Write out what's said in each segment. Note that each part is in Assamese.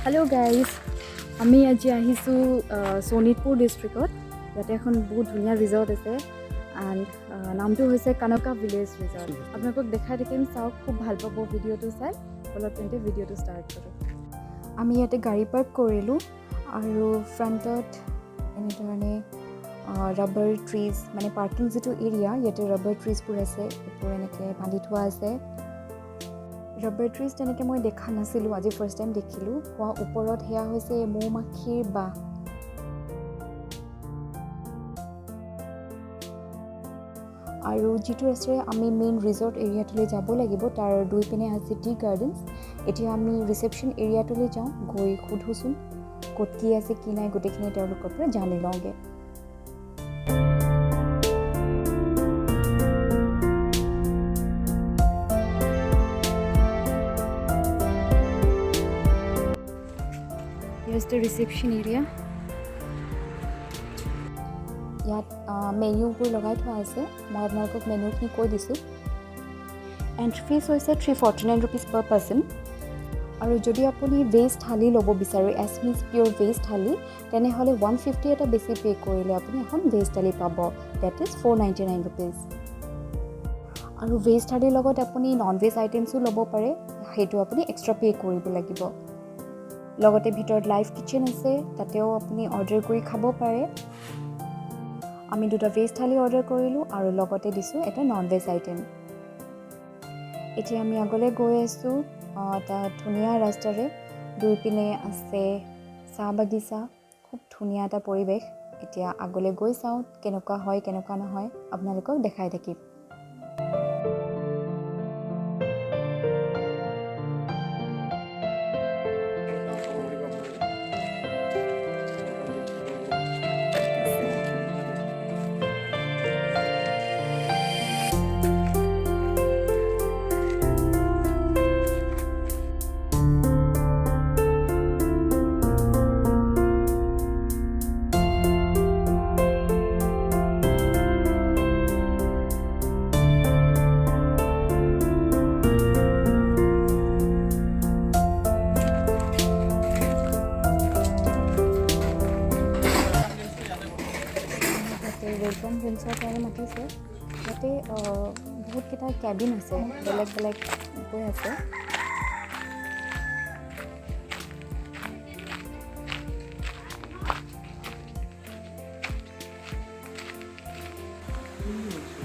हेलो गाइज আমি আজি আহিছোঁ শোণিতপুৰ ডিষ্ট্ৰিক্টত ইয়াতে এখন বহুত ধুনীয়া ৰিজৰ্ট আছে এণ্ড নামটো হৈছে কানকা ভিলেজ ৰিজৰ্ট আপোনালোকক দেখাই থাকিম চাওক খুব ভাল পাব ভিডিঅ'টো চাই বলক তেন্তে ভিডিঅ'টো ষ্টাৰ্ট কৰোঁ আমি ইয়াতে গাড়ী পাৰ্ক কৰিলোঁ আৰু ফ্ৰণ্টত এনেধৰণে ৰাবাৰ ট্ৰিজ মানে পাৰ্কিং যিটো এৰিয়া ইয়াতে ৰাবাৰ ট্ৰিজবোৰ আছে এইবোৰ এনেকৈ বান্ধি থোৱা আছে ৰবাৰ ট্ৰিজ তেনেকৈ মই দেখা নাছিলোঁ আজি ফাৰ্ষ্ট টাইম দেখিলোঁ হোৱা ওপৰত সেয়া হৈছে মৌ-মাখিৰ বাহ আৰু যিটো ৰাস্তাৰে আমি মেইন ৰিজৰ্ট এৰিয়াটোলৈ যাব লাগিব তাৰ দুই পিনে আছে টি গাৰ্ডেনছ এতিয়া আমি ৰিচেপশ্যন এৰিয়াটোলৈ যাওঁ গৈ সোধোচোন ক'ত কি আছে কি নাই গোটেইখিনি তেওঁলোকৰ পৰা জানি লওঁগৈ Here's the reception area. ইয়াত মেনুবোৰ লগাই থোৱা আছে মই আপোনালোকক মেনুখিনি কৈ দিছোঁ এণ্ট্ৰি ফিজ হৈছে 349 rupees per person আৰু যদি আপুনি ভেজ থালি ল'ব বিচাৰে এছমিছ পিয়'ৰ ভেজ থালি তেনেহ'লে 150 এটা বেছি পে' কৰিলে আপুনি এখন ভেজ থালি পাব ডেট ইজ 499 rupees আৰু ভেজ থালিৰ লগত আপুনি নন ভেজ আইটেমছো ল'ব পাৰে সেইটো আপুনি এক্সট্ৰা পে' কৰিব লাগিব লগতে ভিতৰত লাইভ কিচেন আছে তাতেও আপুনি অৰ্ডাৰ কৰি খাব পাৰে আমি দুটা ভেজ থালি অৰ্ডাৰ কৰিলোঁ আৰু লগতে দিছোঁ এটা নন ভেজ আইটেম এতিয়া আমি আগলৈ গৈ আছোঁ এটা ধুনীয়া ৰাস্তাৰে দুই পিনে আছে চাহ বাগিচা খুব ধুনীয়া এটা পৰিৱেশ এতিয়া আগলৈ গৈ চাওঁ কেনেকুৱা হয় কেনেকুৱা নহয় আপোনালোকক দেখাই থাকিম ৱেলকাম ড্ৰিংকছৰ কাৰণে মাতিছে ইয়াতে বহুতকেইটা কেবিন আছে বেলেগ বেলেগ গৈ আছে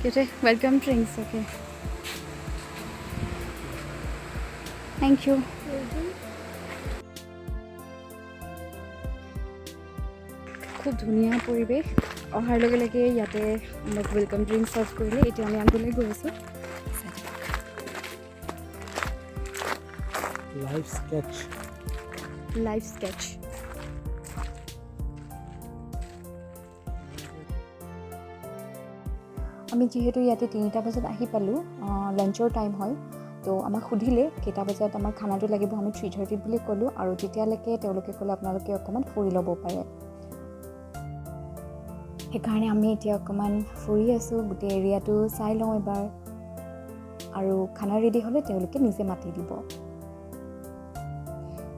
Okay, welcome drinks, okay. Thank you. খুব ধুনীয়া পৰিৱেশ অহাৰ লগে লগে ইয়াতে আমাক ৱেলকাম ড্ৰিংক চাৰ্ভ কৰিলে এতিয়া আমি আগলৈ গৈ আছোঁ লাইভ স্কেটচ আমি যিহেতু ইয়াতে 3টা বজাত আহি পালোঁ লাঞ্চৰ টাইম হয় তো আমাক সুধিলে কেইটা বজাত আমাৰ খানাটো লাগিব আমি 3:30 বুলি ক'লোঁ আৰু তেতিয়ালৈকে তেওঁলোকে ক'লে আপোনালোকে অকণমান ফুৰি ল'ব পাৰে সেইকাৰণে আমি এতিয়া অকণমান ফুৰি আছোঁ গোটেই এৰিয়াটো চাই লওঁ এবাৰ আৰু খানা ৰেডি হ'লে তেওঁলোকে নিজে মাতি দিব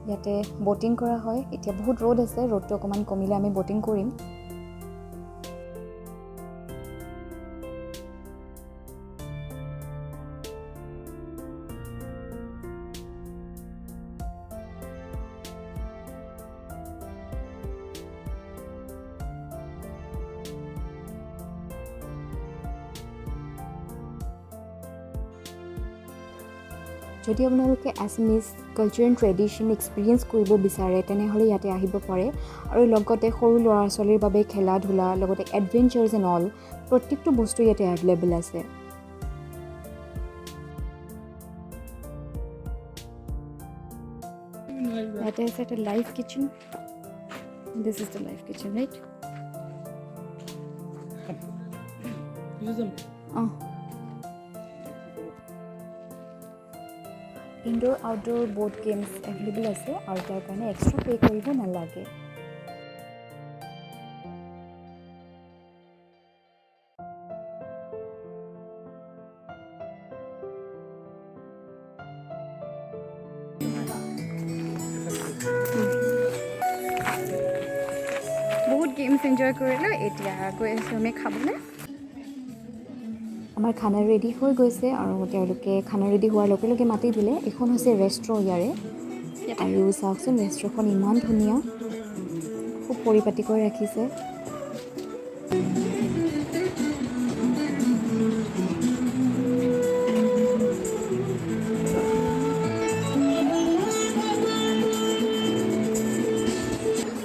ইয়াতে ব'টিং কৰা হয় এতিয়া বহুত ৰ'দ আছে ৰ'দটো অকণমান কমিলে আমি ব'টিং কৰিম যদি আপোনালোকে Assamese culture and tradition experience কৰিব বিচাৰে তেনেহ'লে ইয়াতে আহিব পাৰে আৰু লগতে সৰু ল'ৰা ছোৱালীৰ বাবে খেলা ধূলা লগতে এডভেঞ্চাৰ্ছ এণ্ড অল প্ৰত্যেকটো বস্তু ইয়াতে এভেইলেবল আছে ইয়াতে আছে এটা live kitchen this is the live kitchen right uh indoor outdoor board games available আছে আৰু তাৰ কাৰণে এক্সট্ৰা পে' কৰিব নালাগে ড্ৰিংকছ এনজয় কৰিলোঁ এতিয়া গৈ আছোঁ আমি খাবলৈ আমাৰ খানা ৰেডি হৈ গৈছে আৰু তেওঁলোকে খানা ৰেডি হোৱাৰ লগে লগে মাতি দিলে এইখন হৈছে ৰেষ্ট্ৰ' ইয়াৰে আৰু চাওকচোন ৰেষ্ট্ৰ'খন ইমান ধুনীয়া খুব পৰিপাটি কৰি ৰাখিছে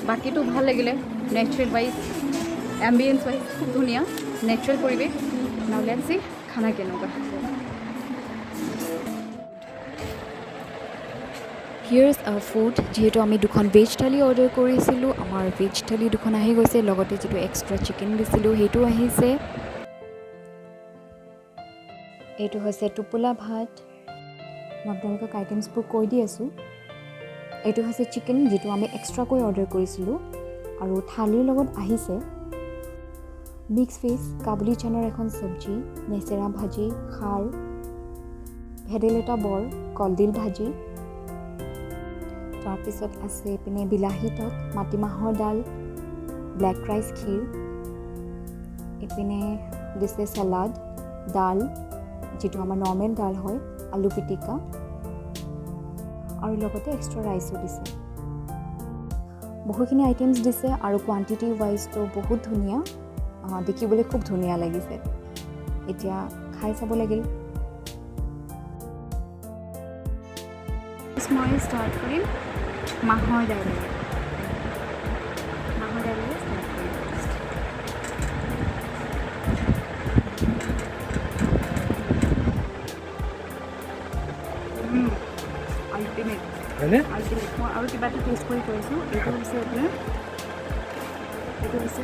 বাকীটো ভাল লাগিলে নেচাৰেল ৱাইজ এম্বিয়েন্স ৱাইজ খুব ধুনীয়া নেচাৰেল পৰিৱেশ নাও লেটছ সি খানা কেনেকুৱা হিয়াৰ্ছ আ ফুড যিহেতু আমি দুখন ভেজ থালি অৰ্ডাৰ কৰিছিলোঁ আমাৰ ভেজ থালি দুখন আহি গৈছে লগতে যিটো এক্সট্ৰা চিকেন দিছিলোঁ সেইটো আহিছে এইটো হৈছে টোপোলা ভাত মই আপোনালোকক আইটেমছবোৰ কৈ দি আছোঁ এইটো হৈছে চিকেন যিটো আমি এক্সট্ৰাকৈ অৰ্ডাৰ কৰিছিলোঁ আৰু থালিৰ লগত আহিছে মিক্স ফিছ কাবুলি চানাৰ এখন চব্জি নেচেৰা ভাজি খাৰ ভেদাইলতা বৰ কলডিল ভাজি তাৰপিছত আছে এইপিনে বিলাহী টক মাটিমাহৰ ডাল ব্লেক ৰাইচ ক্ষীৰ এইপিনে দিছে চালাড ডাল যিটো আমাৰ নৰ্মেল ডাল হয় আলু পিটিকা আৰু লগতে এক্সট্ৰা ৰাইচো দিছে বহুখিনি আইটেমছ দিছে আৰু কোৱান্টিটি ৱাইজটো বহুত ধুনীয়া দেখিবলৈ খুব ধুনীয়া লাগিছে এতিয়া খাই চাব লাগিল মই ষ্টাৰ্ট কৰিম মাহৰ দাইলেৰে ষ্টাৰ্ট কৰিম আল্টিমেট আল্টিমেট মই আৰু কিবা এটা টেষ্ট কৰি কৰিছোঁ এইটো হৈছে আপোনাৰ এইটো হৈছে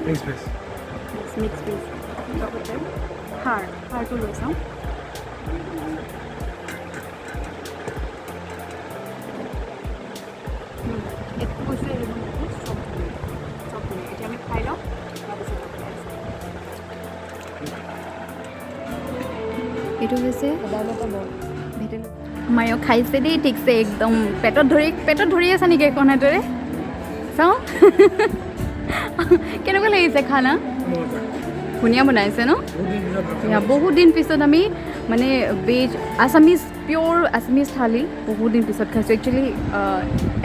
মিক্স ভেজ লগতে খাৰটো লৈ চাওঁ এইটো হৈছে চব এতিয়া আমি খাই লওঁ এইটো হৈছে ভেদাইলতা বৰ মায়েও খাইছে দেই ঠিকছে একদম পেটত ধৰি আছে নেকি এখন হাতেৰে চাওঁ কেনেকুৱা লাগিছে খানা ধুনীয়া বনাইছে ন বহুত দিন পিছত আমি মানে ভেজ আছামিজ পিয়'ৰ আছামিজ থালি বহুত দিন পিছত খাইছোঁ একচুৱেলি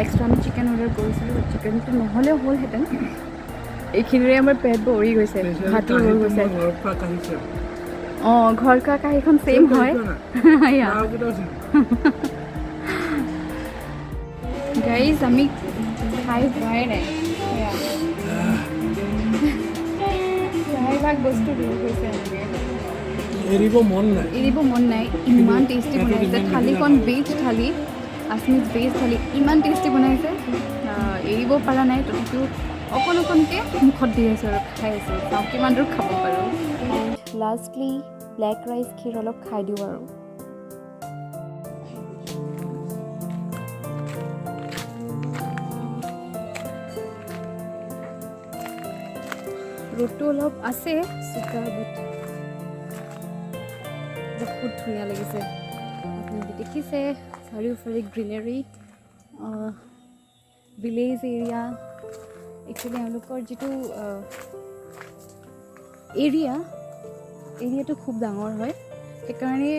এক্সট্ৰা আমি চিকেন অৰ্ডাৰ কৰিছিলোঁ চিকেনটো নহ'লেও হ'লহেঁতেন এইখিনিৰে আমাৰ পেট ভৰি গৈছে ভাতো হৈ গৈছে অঁ ঘৰ খোৱা কাঁহীখন ছেইম হয় গাইজ আমি খাই হোৱাই নাই প্ৰায়ভাগ বস্তু দূৰ হৈছে এৰিব মন নাই ইমান টেষ্টি বনাইছে থালিখন ভেজ থালি আছমিজ ভেজ থালি ইমান টেষ্টি বনাইছে এৰিব পৰা নাই তথাপিও অকণকৈ মুখত দি আছোঁ আৰু খাই আছোঁ চাওঁ কিমান দূৰ খাব পাৰোঁ লাষ্টলি ব্লেক ৰাইচ ক্ষীৰ অলপ খাই দিওঁ আৰু ৰ'দটো অলপ আছে চুকা বহুত ধুনীয়া লাগিছে আপোনালোকে দেখিছে চাৰিওফালে গ্ৰীনাৰী ভিলেজ এৰিয়া একচুৱেলি এওঁলোকৰ যিটো এৰিয়াটো খুব ডাঙৰ হয় সেইকাৰণে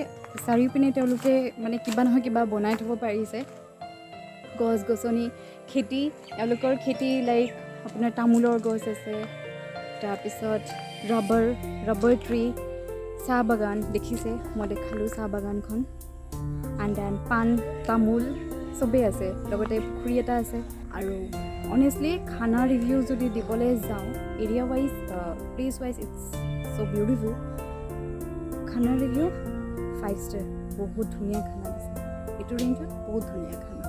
চাৰিওপিনে তেওঁলোকে মানে কিবা নহয় কিবা বনাই থ'ব পাৰিছে গছ গছনি খেতি এওঁলোকৰ খেতি লাইক আপোনাৰ তামোলৰ গছ আছে তাৰপিছত ৰবাৰ ট্ৰী চাহ বাগান দেখিছে মই দেখালোঁ চাহ বাগানখন এণ্ড দেন পাণ তামোল চবেই আছে লগতে পুখুৰী এটা আছে আৰু অনেষ্টলি খানা ৰিভিউ যদি দিবলৈ যাওঁ area wise place wise it's so' beautiful খানা ৰিভিউ 5 ষ্টাৰ বহুত ধুনীয়া খানা দিছে এইটো ৰেঞ্জত বহুত ধুনীয়া খানা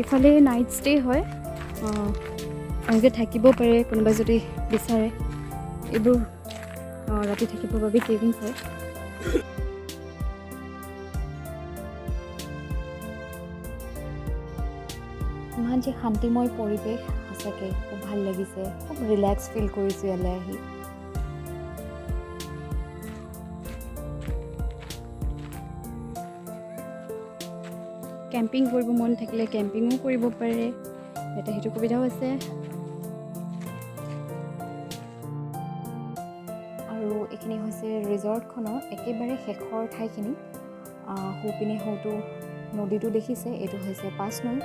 এইফালে নাইট ষ্টে হয়, এনেকৈ থাকিব পাৰে কোনোবাই যদি বিচাৰে। এইবোৰ ৰাতি থাকিবৰ বাবে কেবিনছ হয়। ইমান যে শান্তিময় পৰিৱেশ, সঁচাকৈ খুব ভাল লাগিছে, খুব ৰিলেক্স ফিল কৰিছোঁ ইয়ালৈ আহি। কেম্পিং কৰিব মন থাকিলে কেম্পিঙো কৰিব পাৰে, ইয়াতে সেইটো সুবিধাও আছে। আৰু এইখিনি হৈছে ৰিজৰ্টখনৰ একেবাৰে শেষৰ ঠাইখিনি। সোঁপিনে হয়তো নদীটো দেখিছে, এইটো হৈছে 5 নং।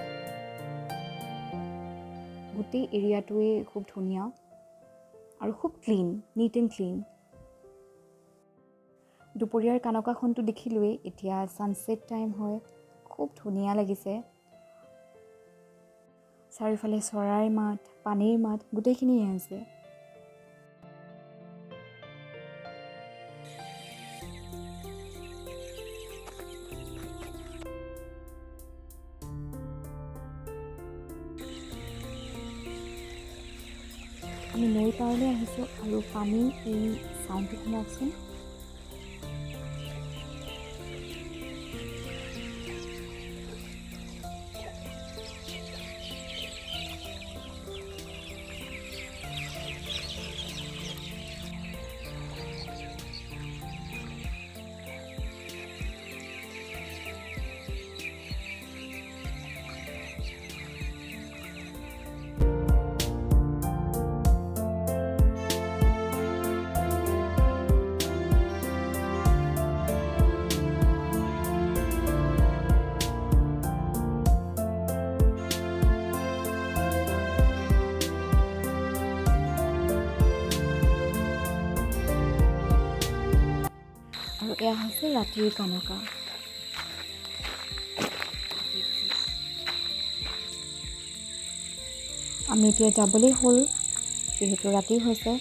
গোটেই এৰিয়াটোৱে খুব ধুনীয়া আৰু খুব ক্লিন, নিট এণ্ড ক্লিন। দুপৰীয়াৰ কানকাখনটো দেখিলোৱেই, এতিয়া ছানছেট টাইম হয়, খুব ধুনীয়া লাগিছে। চাৰিওফালে চৰাইৰ মাত, পানীৰ মাত গোটেইখিনিয়ে আছে। আমি নৈৰ পাৰলৈ আহিছোঁ আৰু পানীৰ এই চাউণ্ডটো শুনকচোন। আৰু এয়া হৈছে ৰাতিৰ কানকা। আমি এতিয়া যাবলৈ হ'ল, যিহেতু ৰাতি হৈছে।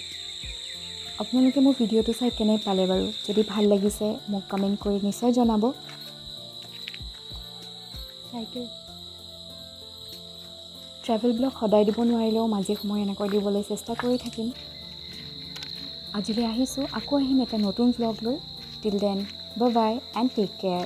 আপোনালোকে মোৰ ভিডিঅ'টো চাই কেনে পালে বাৰু? যদি ভাল লাগিছে মোক কমেণ্ট কৰি নিশ্চয় জনাব। ট্ৰেভেল ব্লগ সদায় দিব নোৱাৰিলেও মাজে সময়ে এনেকৈ দিবলৈ চেষ্টা কৰি থাকিম। আজিলৈ আহিছোঁ, আকৌ আহিম এটা নতুন ব্লগ লৈ। Till then, bye bye and take care.